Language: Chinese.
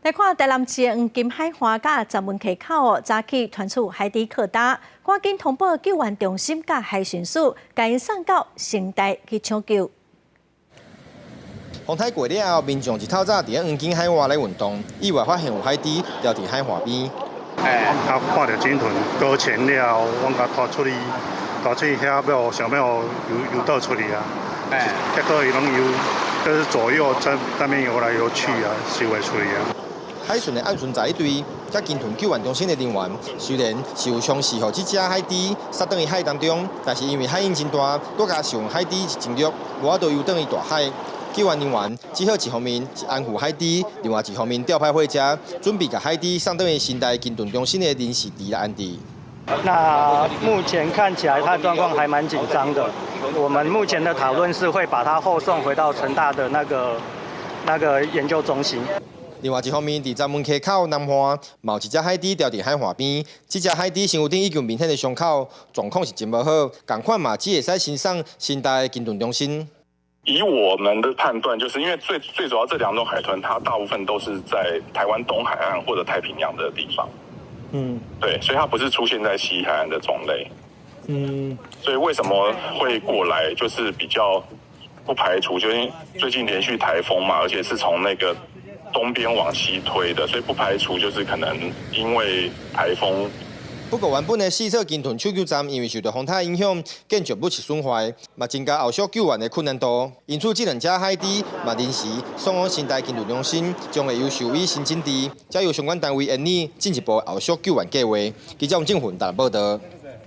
来看台南市黄金海花甲闸门溪口早起传出海底扩大，赶紧通报救援中心甲海巡署，甲因送到城大去抢救。风台过了后，民众一透早伫黄金海外来运动，意外发现有海底掉伫海岸边。我看到鲸豚搁浅了，我甲拖出去遐要想要游倒出去啊。结果伊拢游，就是左右在那边游来游去啊，游会出去啊。海巡的岸巡在一队，甲鲸豚救援中心的人员，虽然是有尝试互这只海猪杀倒去海当中，但是因为海影真大，搁加上海猪是真弱，无法度游倒去大海。救援人员只好一方面是安抚海猪，另外一方面调派火车，准备甲海猪送倒去新大鲸豚中心的临时治安置。那目前看起来，它的状况还蛮紧张的。我们目前的讨论是会把它后送回到成大的那个研究中心。另外一方面，伫闸门溪口南岸，有一只海猪掉伫海岸边。这只海猪身躯顶已经明显的伤口，状况是真无好。同款嘛，只会使先送新大鲸豚中心。以我们的判断，就是因为最主要这两种海豚，它大部分都是在台湾东海岸或者太平洋的地方。对，所以它不是出现在西海岸的种类。所以为什么会过来，就是比较不排除，就是因为最近连续台风嘛，而且是从那个东边往西推的，所以不排除就是可能因为台风。不过原本的四座鲸豚抢救站因为受到风台影响，建筑物是损坏，嘛增加后续救援的困难度。因此，这两只海猪嘛临时送往新大鲸豚中心，将会由兽医新诊治，再由相关单位研拟进一步后续救援计划。记者王正云台报道。